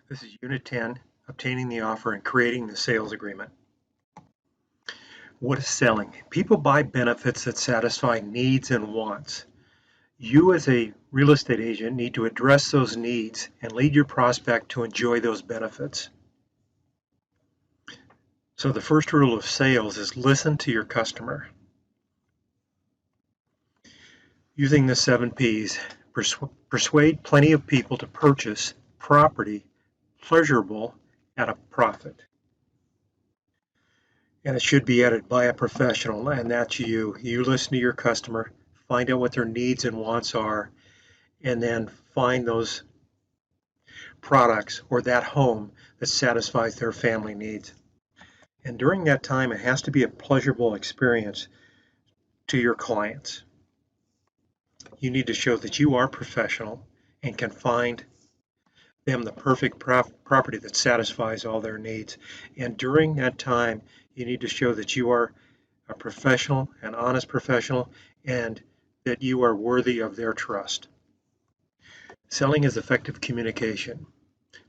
This is Unit 10, obtaining the offer and creating the sales agreement. What is selling? People buy benefits that satisfy needs and wants. You as a real estate agent need to address those needs and lead your prospect to enjoy those benefits. So the first rule of sales is listen to your customer. Using the 7 P's, persuade plenty of people to purchase property pleasurable at a profit. And it should be added by a professional, and that's you. You listen to your customer, find out what their needs and wants are, and then find those products or that home that satisfies their family needs. And during that time, it has to be a pleasurable experience to your clients. You need to show that you are professional and can find them the perfect property that satisfies all their needs. And during that time, you need to show that you are a professional, an honest professional, and that you are worthy of their trust. Selling is effective communication.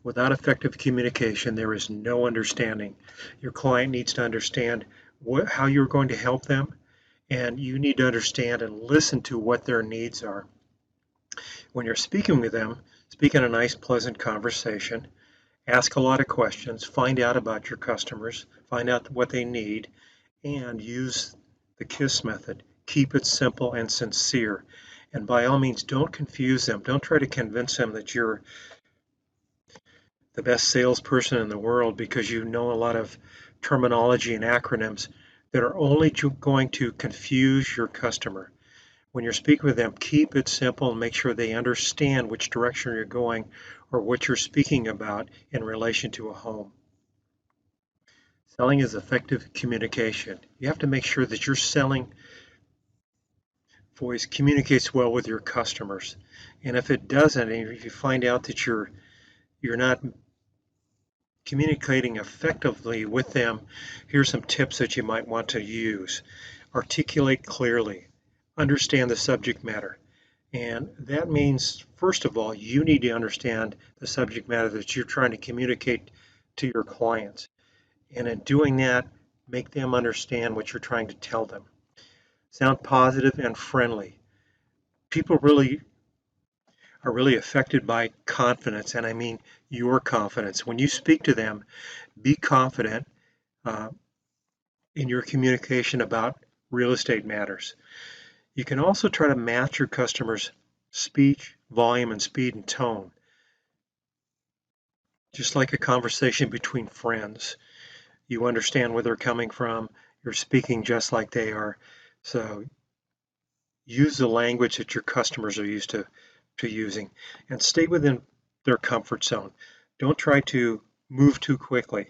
Without effective communication, there is no understanding. Your client needs to understand how you're going to help them, and you need to understand and listen to what their needs are. When you're speaking with them, speak in a nice, pleasant conversation. Ask a lot of questions, find out about your customers, find out what they need, and use the KISS method. Keep it simple and sincere. And by all means, don't confuse them. Don't try to convince them that you're the best salesperson in the world because you know a lot of terminology and acronyms that are only going to confuse your customer. When you're speaking with them, keep it simple and make sure they understand which direction you're going or what you're speaking about in relation to a home. Selling is effective communication. You have to make sure that your selling voice communicates well with your customers. And if it doesn't, and if you find out that you're not communicating effectively with them, here's some tips that you might want to use. Articulate clearly. Understand the subject matter. And that means, first of all, you need to understand the subject matter that you're trying to communicate to your clients. And in doing that, make them understand what you're trying to tell them. Sound positive and friendly. People are really affected by confidence, and I mean your confidence. When you speak to them, be confident uh, in your communication about real estate matters. You can also try to match your customers' speech, volume, and speed and tone, just like a conversation between friends. You understand where they're coming from, you're speaking just like they are. So use the language that your customers are used to using and stay within their comfort zone. Don't try to move too quickly.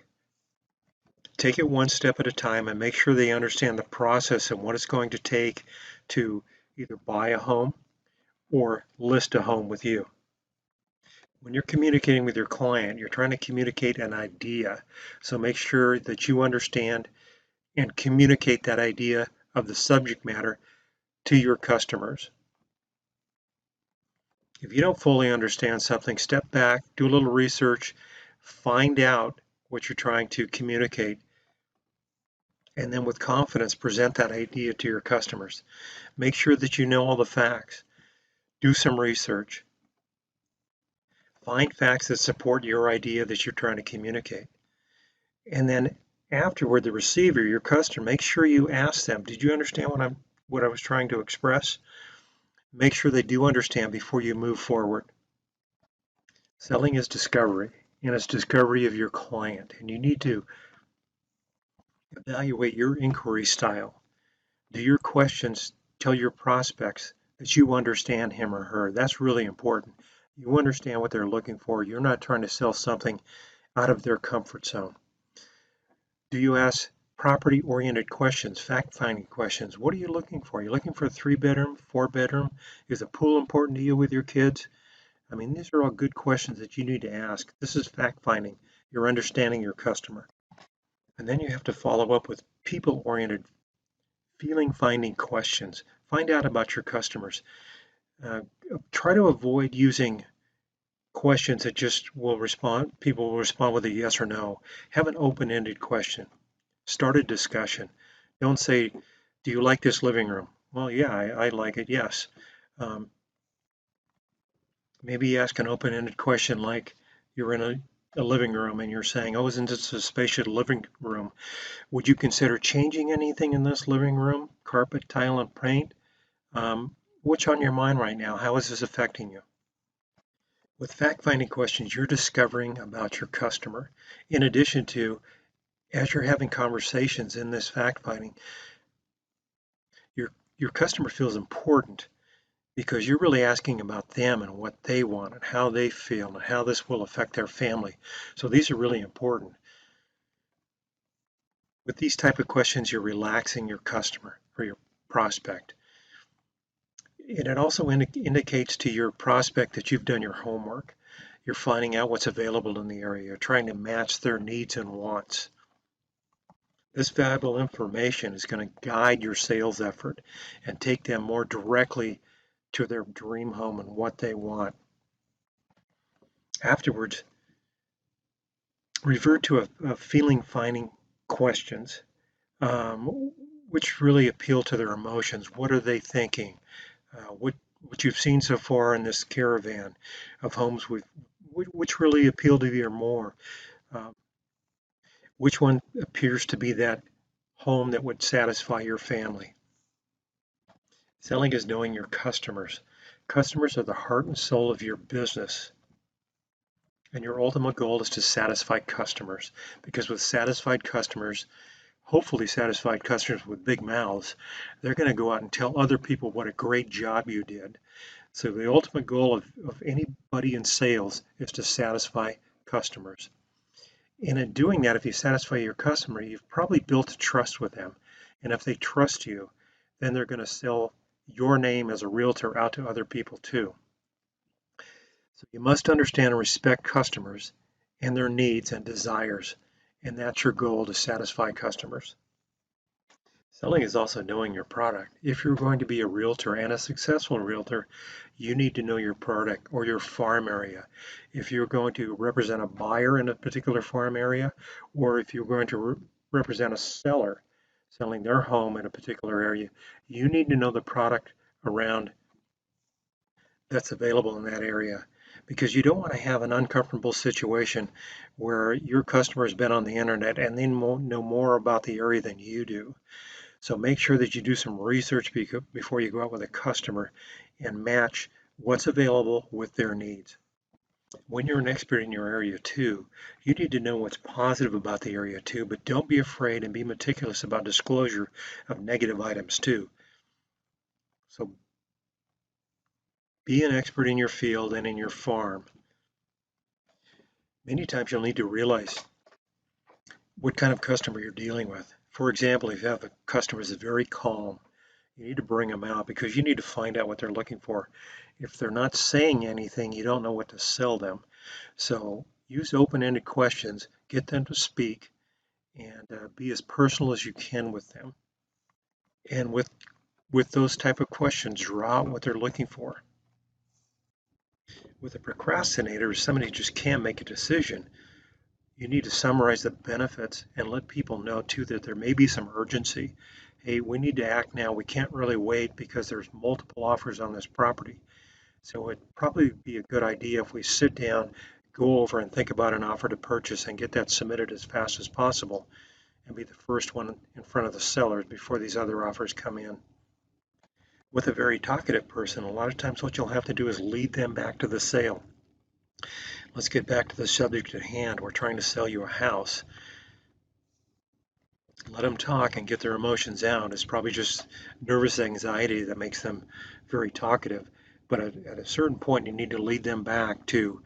Take it one step at a time and make sure they understand the process and what it's going to take to either buy a home or list a home with you. When you're communicating with your client, you're trying to communicate an idea. So make sure that you understand and communicate that idea of the subject matter to your customers. If you don't fully understand something, step back, do a little research, find out what you're trying to communicate, and then with confidence present that idea to your customers. Make sure that you know all the facts. Do some research. Find facts that support your idea that you're trying to communicate. And then afterward, the receiver, your customer, make sure you ask them, did you understand what I was trying to express? Make sure they do understand before you move forward. Selling is discovery, and it's discovery of your client. And you need to evaluate your inquiry style. Do your questions tell your prospects that you understand him or her? That's really important. You understand what they're looking for. You're not trying to sell something out of their comfort zone. Do you ask property-oriented questions, fact-finding questions? What are you looking for? Are you looking for a 3-bedroom, 4-bedroom? Is a pool important to you with your kids? I mean, these are all good questions that you need to ask. This is fact-finding. You're understanding your customer. And then you have to follow up with people-oriented, feeling-finding questions. Find out about your customers. Try to avoid using questions that just will respond, people will respond with a yes or no. Have an open-ended question. Start a discussion. Don't say, do you like this living room? Well, yeah, I like it, yes. Um, Maybe ask an open-ended question like you're in a living room and you're saying, oh, isn't this a spacious living room? Would you consider changing anything in this living room? Carpet, tile, and paint? What's on your mind right now? How is this affecting you? With fact-finding questions, you're discovering about your customer. In addition to, as you're having conversations in this fact-finding, your customer feels important because you're really asking about them and what they want and how they feel and how this will affect their family. So these are really important. With these type of questions, you're relaxing your customer or your prospect. And it also indicates to your prospect that you've done your homework. You're finding out what's available in the area. You're trying to match their needs and wants. This valuable information is going to guide your sales effort and take them more directly to their dream home and what they want. Afterwards, revert to a feeling finding questions, which really appeal to their emotions. What are they thinking? What you've seen so far in this caravan of homes, which really appeal to you more? Uh, which one appears to be that home that would satisfy your family? Selling is knowing your customers. Customers are the heart and soul of your business. And your ultimate goal is to satisfy customers, because with satisfied customers, hopefully satisfied customers with big mouths, they're going to go out and tell other people what a great job you did. So the ultimate goal of anybody in sales is to satisfy customers. And in doing that, if you satisfy your customer, you've probably built a trust with them. And if they trust you, then they're going to sell your name as a realtor out to other people too. So you must understand and respect customers and their needs and desires. And that's your goal, to satisfy customers. Selling is also knowing your product. If you're going to be a realtor and a successful realtor, you need to know your product or your farm area. If you're going to represent a buyer in a particular farm area, or if you're going to represent a seller selling their home in a particular area, you need to know the product around that's available in that area, because you don't want to have an uncomfortable situation where your customer has been on the internet and they know more about the area than you do. So make sure that you do some research before you go out with a customer and match what's available with their needs. When you're an expert in your area too, you need to know what's positive about the area too, but don't be afraid and be meticulous about disclosure of negative items too. So be an expert in your field and in your farm. Many times you'll need to realize what kind of customer you're dealing with. For example, if you have a customer that's very calm, you need to bring them out because you need to find out what they're looking for. If they're not saying anything, you don't know what to sell them. So use open-ended questions, get them to speak, and be as personal as you can with them. And with those type of questions, draw out what they're looking for. With a procrastinator, somebody who just can't make a decision, you need to summarize the benefits and let people know too that there may be some urgency. Hey, we need to act now. We can't really wait because there's multiple offers on this property. So it'd probably be a good idea if we sit down, go over and think about an offer to purchase and get that submitted as fast as possible and be the first one in front of the sellers before these other offers come in. With a very talkative person, a lot of times what you'll have to do is lead them back to the sale. Let's get back to the subject at hand. We're trying to sell you a house. Let them talk and get their emotions out. It's probably just nervous anxiety that makes them very talkative. But at a certain point, you need to lead them back to,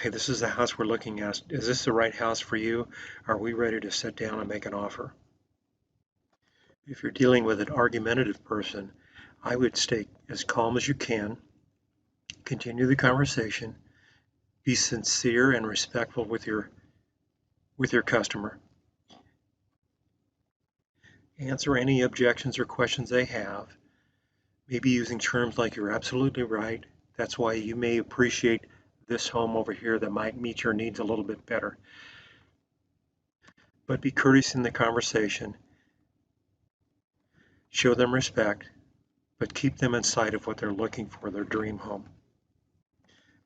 hey, this is the house we're looking at. Is this the right house for you? Are we ready to sit down and make an offer? If you're dealing with an argumentative person, I would stay as calm as you can, continue the conversation, be sincere and respectful with your customer, answer any objections or questions they have, maybe using terms like you're absolutely right. That's why you may appreciate this home over here that might meet your needs a little bit better. But be courteous in the conversation, show them respect, but keep them in sight of what they're looking for, their dream home.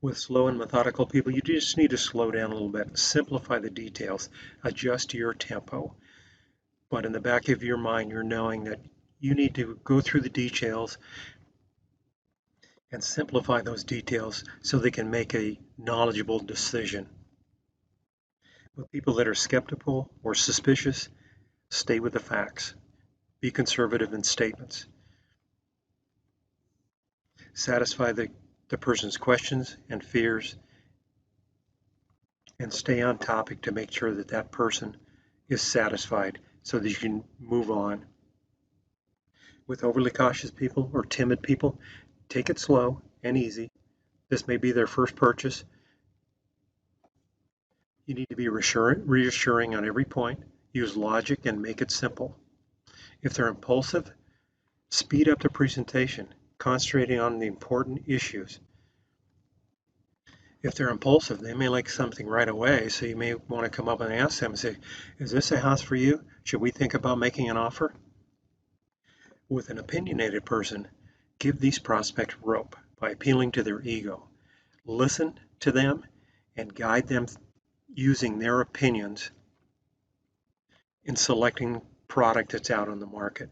With slow and methodical people, you just need to slow down a little bit, simplify the details, adjust your tempo. But in the back of your mind, you're knowing that you need to go through the details and simplify those details so they can make a knowledgeable decision. With people that are skeptical or suspicious, stay with the facts. Be conservative in statements. Satisfy the person's questions and fears, and stay on topic to make sure that that person is satisfied so that you can move on. With overly cautious people or timid people, take it slow and easy. This may be their first purchase. You need to be reassuring on every point. Use logic and make it simple. If they're impulsive, speed up the presentation, concentrating on the important issues. If they're impulsive, they may like something right away, so you may want to come up and ask them and say, is this a house for you? Should we think about making an offer? With an opinionated person, give these prospects rope by appealing to their ego. Listen to them and guide them using their opinions in selecting product that's out on the market.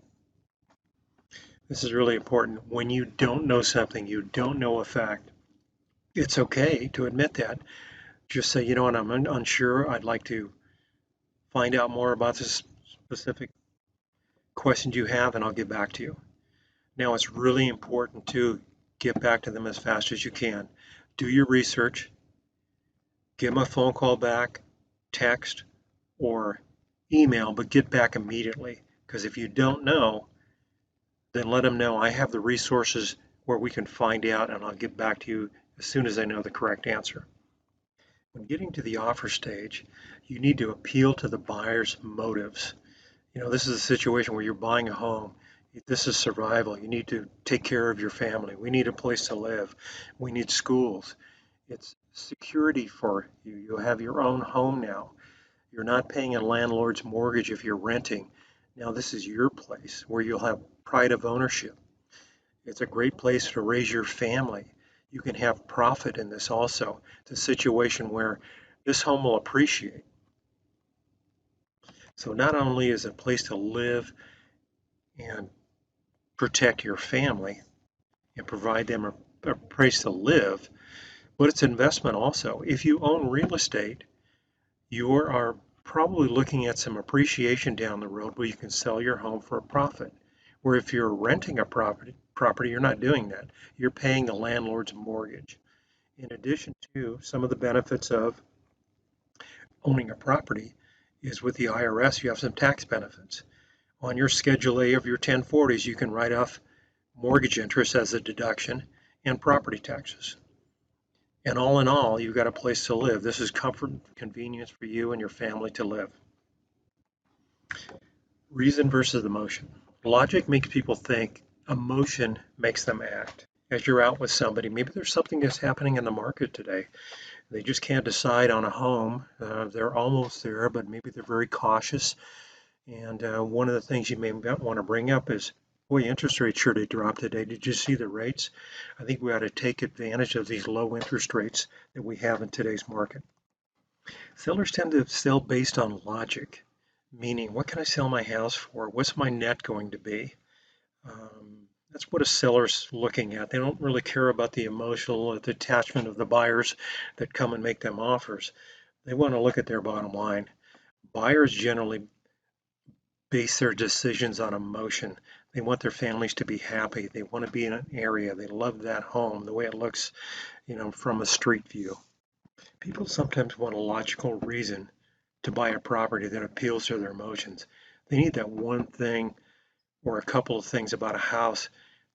This is really important. When you don't know something, you don't know a fact, it's okay to admit that. Just say, you know what, I'm unsure. I'd like to find out more about this specific questions you have, and I'll get back to you. Now, it's really important to get back to them as fast as you can. Do your research, give them a phone call back, text, or email, but get back immediately. Because if you don't know, then let them know I have the resources where we can find out, and I'll get back to you as soon as I know the correct answer. When getting to the offer stage, you need to appeal to the buyer's motives. You know, this is a situation where you're buying a home. This is survival. You need to take care of your family. We need a place to live. We need schools. It's security for you. You have your own home now. You're not paying a landlord's mortgage if you're renting. Now this is your place where you'll have pride of ownership. It's a great place to raise your family. You can have profit in this also. It's a situation where this home will appreciate. So not only is it a place to live and protect your family and provide them a place to live, but it's investment also. If you own real estate, you are probably looking at some appreciation down the road where you can sell your home for a profit. Where if you're renting a property, you're not doing that. You're paying the landlord's mortgage. In addition to some of the benefits of owning a property is with the IRS, you have some tax benefits. On your Schedule A of your 1040s, you can write off mortgage interest as a deduction and property taxes. And all in all, you've got a place to live. This is comfort and convenience for you and your family to live. Reason versus emotion. Logic makes people think, emotion makes them act. As you're out with somebody, maybe there's something that's happening in the market today. They just can't decide on a home. They're almost there, but maybe they're very cautious. And one of the things you may want to bring up is, boy, interest rates sure did drop today. Did you see the rates? I think we ought to take advantage of these low interest rates that we have in today's market. Sellers tend to sell based on logic, meaning what can I sell my house for? What's my net going to be? That's what a seller's looking at. They don't really care about the emotional attachment of the buyers that come and make them offers. They want to look at their bottom line. Buyers generally base their decisions on emotion. They want their families to be happy. They want to be in an area. They love that home, the way it looks, from a street view. People sometimes want a logical reason to buy a property that appeals to their emotions. They need that one thing or a couple of things about a house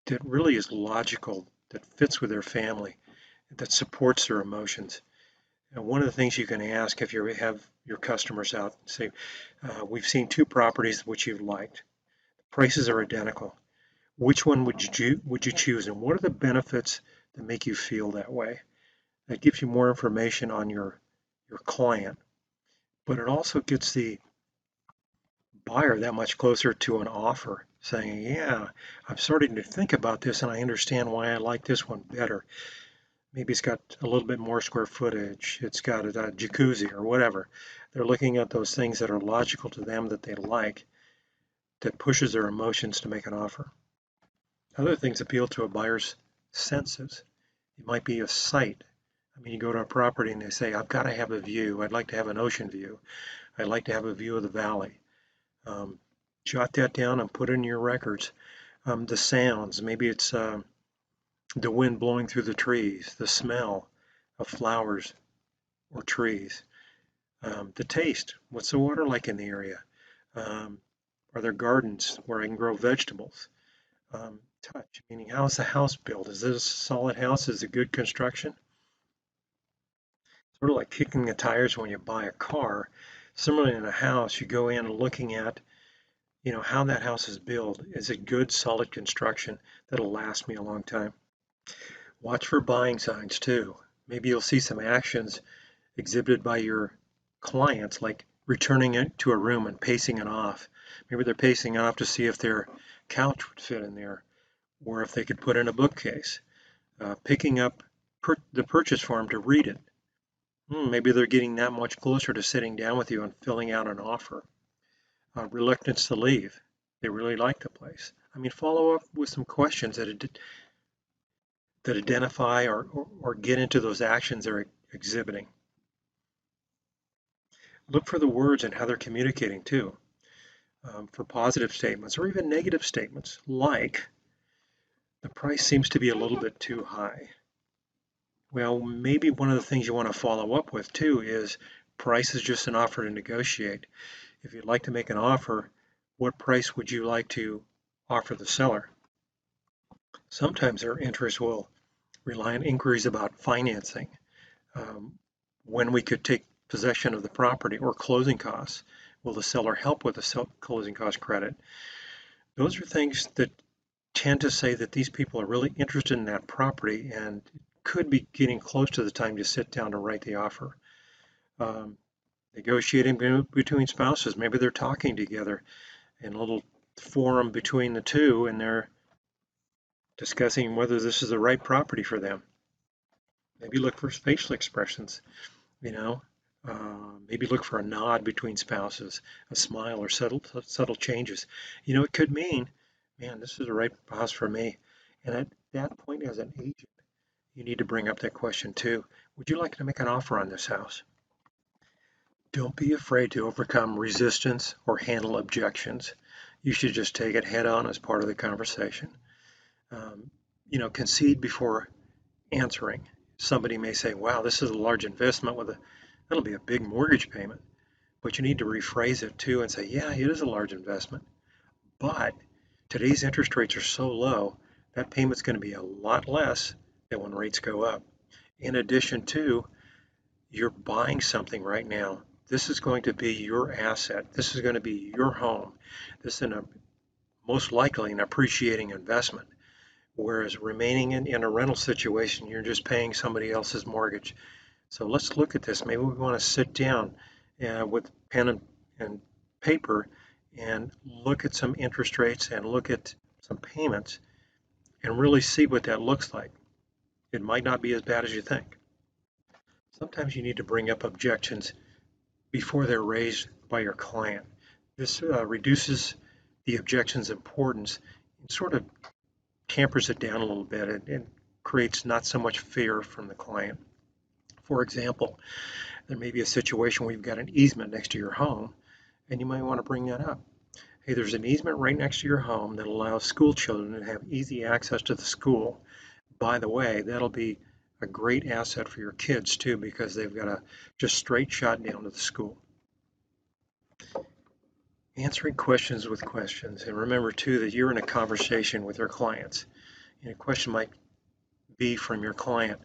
that really is logical, that fits with their family, that supports their emotions. And one of the things you can ask if you have your customers out, say, we've seen two properties which you've liked. Prices are identical. Which one would you choose, and what are the benefits that make you feel that way? That gives you more information on your client, but it also gets the buyer that much closer to an offer, saying, yeah, I'm starting to think about this and I understand why I like this one better. Maybe it's got a little bit more square footage, it's got a jacuzzi or whatever. They're looking at those things that are logical to them that they like, that pushes their emotions to make an offer. Other things appeal to a buyer's senses. It might be a sight. I mean, you go to a property and they say, I've got to have a view. I'd like to have an ocean view. I'd like to have a view of the valley. Um, Jot that down and put it in your records. The sounds, maybe it's the wind blowing through the trees, the smell of flowers or trees. The taste, what's the water like in the area? Um, are there gardens where I can grow vegetables? Touch, meaning how's the house built? Is this a solid house? Is it good construction? Sort of like kicking the tires when you buy a car. Similarly in a house, you go in and looking at, how that house is built. Is it good, solid construction that'll last me a long time? Watch for buying signs too. Maybe you'll see some actions exhibited by your clients, like returning it to a room and pacing it off. Maybe they're pacing off to see if their couch would fit in there, or if they could put in a bookcase. Picking up the purchase form to read it. Maybe they're getting that much closer to sitting down with you and filling out an offer. Reluctance to leave. They really like the place. I mean, follow up with some questions that identify or get into those actions they're exhibiting. Look for the words and how they're communicating too. For positive statements or even negative statements, like the price seems to be a little bit too high. Well, maybe one of the things you want to follow up with too is price is just an offer to negotiate. If you'd like to make an offer, what price would you like to offer the seller? Sometimes their interest will rely on inquiries about financing, um, when we could take possession of the property, or closing costs. Will the seller help with the closing cost credit? Those are things that tend to say that these people are really interested in that property and could be getting close to the time to sit down to write the offer. Um, Negotiating between spouses, maybe they're talking together in a little forum between the two and they're discussing whether this is the right property for them. Maybe look for facial expressions, you know, maybe look for a nod between spouses, a smile, or subtle changes. It could mean, man, this is the right house for me. And at that point, as an agent, you need to bring up that question too. Would you like to make an offer on this house? Don't be afraid to overcome resistance or handle objections. You should just take it head on as part of the conversation. Um, concede before answering. Somebody may say, wow, this is a large investment that'll be a big mortgage payment. But you need to rephrase it too and say, yeah, it is a large investment, but today's interest rates are so low, that payment's going to be a lot less than when rates go up. In addition to, you're buying something right now. This is going to be your asset. This is going to be your home. This is most likely an appreciating investment. Whereas remaining in a rental situation, you're just paying somebody else's mortgage. So let's look at this. Maybe we want to sit down with pen and paper and look at some interest rates and look at some payments and really see what that looks like. It might not be as bad as you think. Sometimes you need to bring up objections before they're raised by your client. This reduces the objection's importance and sort of tampers it down a little bit and creates not so much fear from the client. For example, there may be a situation where you've got an easement next to your home, and you might want to bring that up. Hey, there's an easement right next to your home that allows school children to have easy access to the school. By the way, that'll be a great asset for your kids too, because they've got a just straight shot down to the school. Answering questions with questions. And remember too that you're in a conversation with your clients. And a question might be from your client,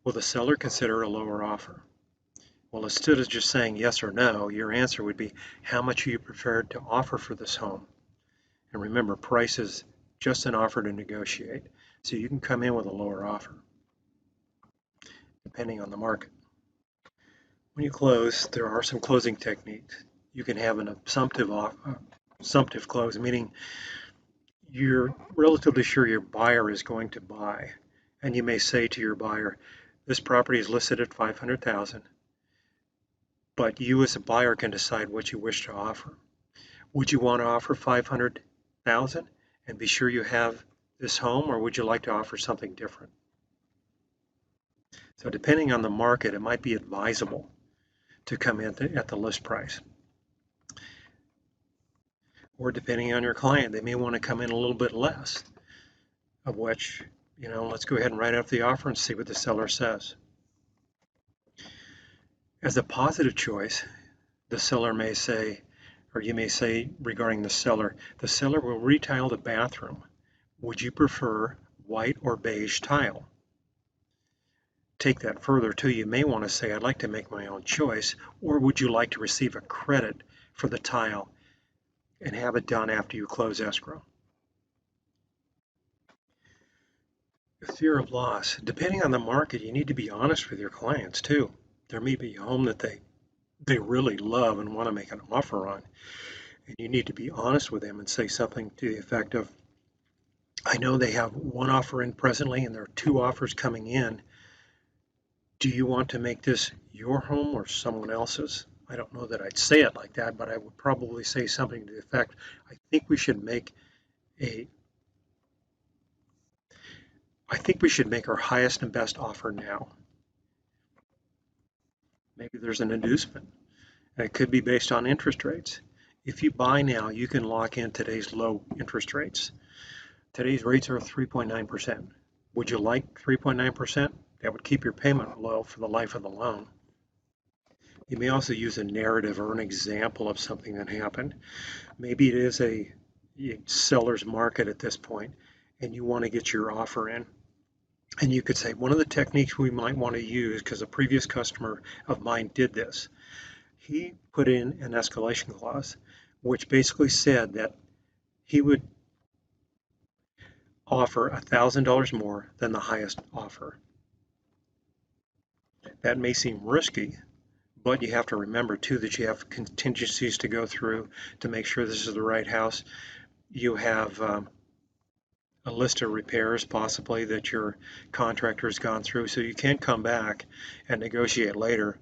will the seller consider a lower offer? Well, instead of just saying yes or no, your answer would be, how much are you prepared to offer for this home? And remember, price is just an offer to negotiate. So you can come in with a lower offer. depending on the market. When you close, there are some closing techniques. You can have an assumptive close, meaning you're relatively sure your buyer is going to buy. And you may say to your buyer, this property is listed at 500,000, but you as a buyer can decide what you wish to offer. Would you want to offer 500,000 and be sure you have this home, or would you like to offer something different? So depending on the market, it might be advisable to come in at the list price. Or depending on your client, they may want to come in a little bit less, of which, let's go ahead and write up the offer and see what the seller says. As a positive choice, the seller may say, or you may say regarding the seller will retile the bathroom. Would you prefer white or beige tile? Take that further too. You may want to say, I'd like to make my own choice, or would you like to receive a credit for the tile and have it done after you close escrow? The fear of loss. Depending on the market, you need to be honest with your clients too. There may be a home that they really love and want to make an offer on, and you need to be honest with them and say something to the effect of, I know they have one offer in presently and there are two offers coming in. Do you want to make this your home or someone else's? I don't know that I'd say it like that, but I would probably say something to the effect, I think we should make our highest and best offer now. Maybe there's an inducement. And it could be based on interest rates. If you buy now, you can lock in today's low interest rates. Today's rates are 3.9%. Would you like 3.9%? That would keep your payment low for the life of the loan. You may also use a narrative or an example of something that happened. Maybe it is a seller's market at this point, and you want to get your offer in. And you could say, one of the techniques we might want to use, because a previous customer of mine did this, he put in an escalation clause, which basically said that he would offer $1,000 more than the highest offer. That may seem risky, but you have to remember too that you have contingencies to go through to make sure this is the right house. You have a list of repairs possibly that your contractor has gone through, so you can come back and negotiate later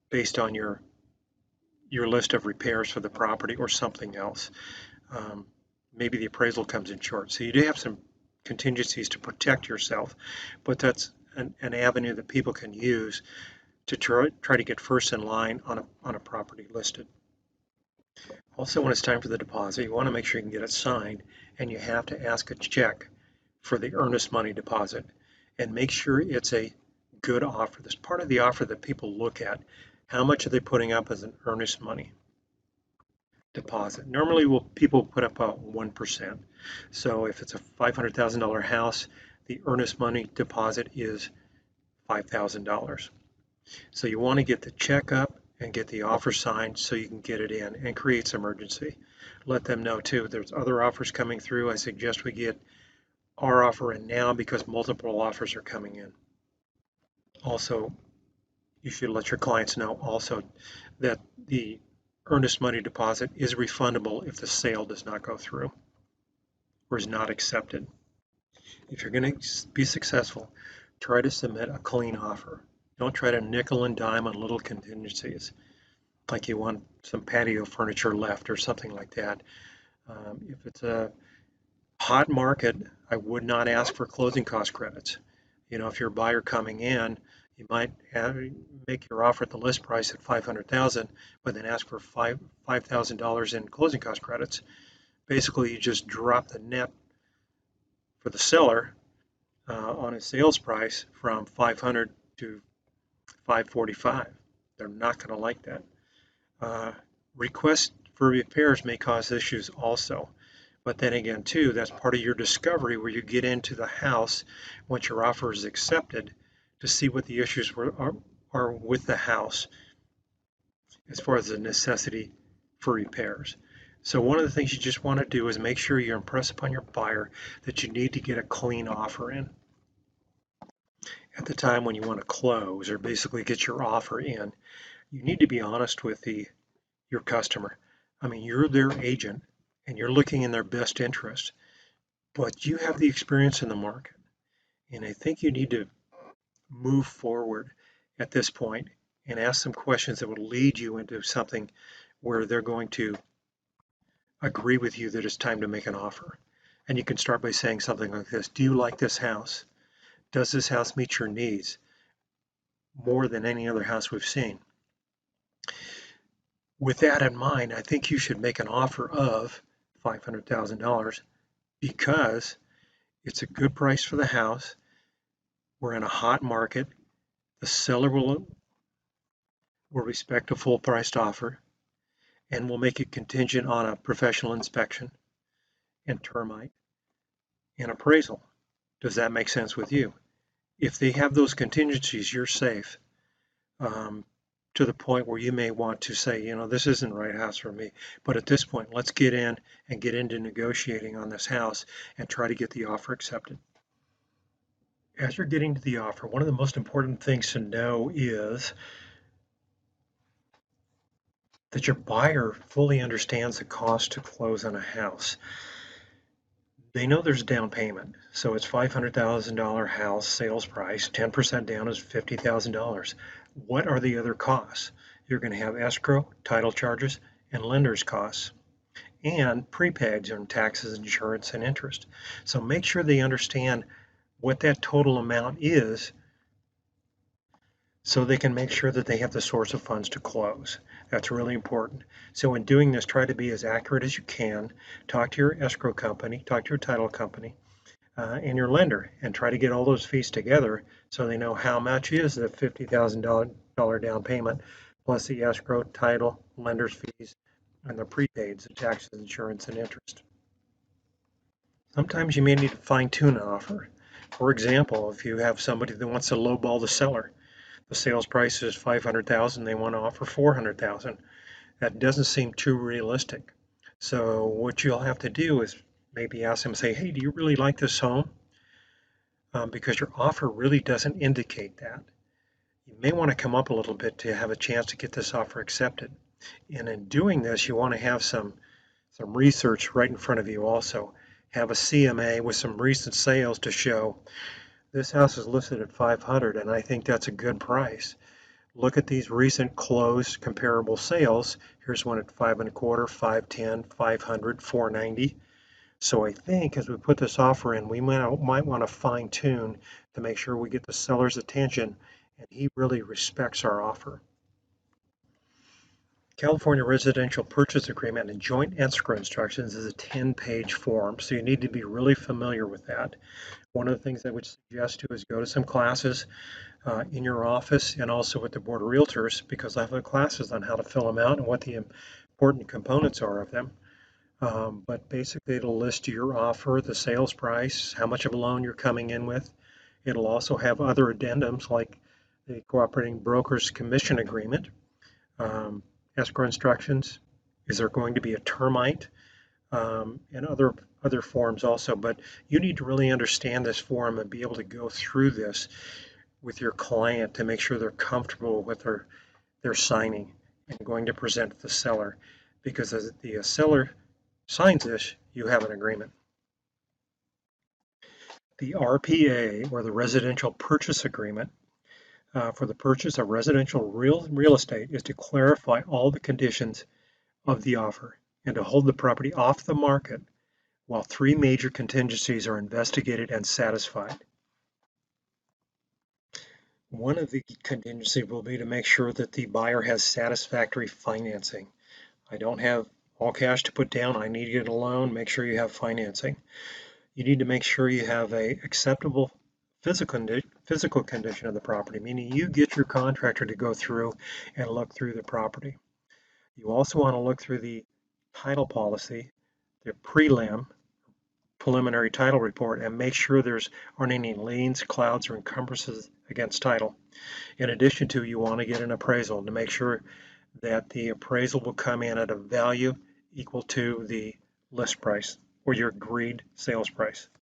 based on your list of repairs for the property or something else. Maybe the appraisal comes in short. So you do have some contingencies to protect yourself, but that's an avenue that people can use to try to get first in line on a property listed. Also, when it's time for the deposit, you want to make sure you can get it signed, and you have to ask a check for the earnest money deposit, and make sure it's a good offer. This part of the offer that people look at. How much are they putting up as an earnest money deposit? Normally, people put up 1%. So if it's a $500,000 house, the earnest money deposit is $5,000. So you want to get the check up and get the offer signed so you can get it in and create some urgency. Let them know too, there's other offers coming through. I suggest we get our offer in now because multiple offers are coming in. Also, you should let your clients know also that the earnest money deposit is refundable if the sale does not go through or is not accepted. If you're going to be successful, try to submit a clean offer. Don't try to nickel and dime on little contingencies, like you want some patio furniture left or something like that. If it's a hot market, I would not ask for closing cost credits. If you're a buyer coming in, you might make your offer at the list price at $500,000, but then ask for $5,000 in closing cost credits. Basically, you just drop the net for the seller on a sales price from $500 to $545. They're not going to like that. Requests for repairs may cause issues also. But then again, too, that's part of your discovery where you get into the house once your offer is accepted to see what the issues are with the house as far as the necessity for repairs. So one of the things you just want to do is make sure you impress upon your buyer that you need to get a clean offer in. at the time when you want to close or basically get your offer in, you need to be honest with your customer. I mean, you're their agent and you're looking in their best interest, but you have the experience in the market. And I think you need to move forward at this point and ask some questions that will lead you into something where they're going to agree with you that it's time to make an offer. And you can start by saying something like this: do you like this house? Does this house meet your needs more than any other house we've seen? With that in mind, I think you should make an offer of $500,000 because it's a good price for the house. We're in a hot market. The seller will respect a full priced offer and will make it contingent on a professional inspection and termite and appraisal. Does that make sense with you? If they have those contingencies, you're safe. To the point where you may want to say, this isn't the right house for me. But at this point, let's get in and get into negotiating on this house and try to get the offer accepted. As you're getting to the offer, one of the most important things to know is that your buyer fully understands the cost to close on a house. They know there's a down payment. So it's $500,000 house sales price, 10% down is $50,000. What are the other costs? You're going to have escrow, title charges, and lender's costs, and prepaids on taxes, insurance, and interest. So make sure they understand what that total amount is so they can make sure that they have the source of funds to close. That's really important. So in doing this, try to be as accurate as you can. Talk to your escrow company, talk to your title company, and your lender, and try to get all those fees together so they know how much is the $50,000 down payment plus the escrow, title, lender's fees, and the prepaids, the taxes, insurance, and interest. Sometimes you may need to fine tune an offer. For example, if you have somebody that wants to lowball the seller, the sales price is $500,000, they want to offer $400,000. That doesn't seem too realistic. So what you'll have to do is maybe ask them, say, hey, do you really like this home? Because your offer really doesn't indicate that. You may want to come up a little bit to have a chance to get this offer accepted. And in doing this, you want to have some research right in front of you also. Have a CMA with some recent sales to show this house is listed at 500 and I think that's a good price. Look at these recent closed comparable sales. Here's one at 5 1/4, 510, 500, 490. So I think as we put this offer in, we might want to fine tune to make sure we get the seller's attention and he really respects our offer. California Residential Purchase Agreement and Joint Escrow Instructions is a 10-page form, so you need to be really familiar with that. One of the things I would suggest to is go to some classes in your office and also with the Board of Realtors, because I have classes on how to fill them out and what the important components are of them. But basically it'll list your offer, the sales price, how much of a loan you're coming in with. It'll also have other addendums like the Cooperating Brokers Commission Agreement, escrow instructions, is there going to be a termite, and other forms also. But you need to really understand this form and be able to go through this with your client to make sure they're comfortable with their signing and going to present to the seller. Because as the seller signs this, you have an agreement. The RPA, or the Residential Purchase Agreement, for the purchase of residential real estate is to clarify all the conditions of the offer and to hold the property off the market while 3 major contingencies are investigated and satisfied. One of the contingencies will be to make sure that the buyer has satisfactory financing. I don't have all cash to put down, I need to get a loan. Make sure you have financing. You need to make sure you have a acceptable physical condition of the property, meaning you get your contractor to go through and look through the property. You also want to look through the title policy, the prelim, preliminary title report, and make sure there's aren't any liens, clouds, or encumbrances against title. In addition to, you want to get an appraisal to make sure that the appraisal will come in at a value equal to the list price or your agreed sales price.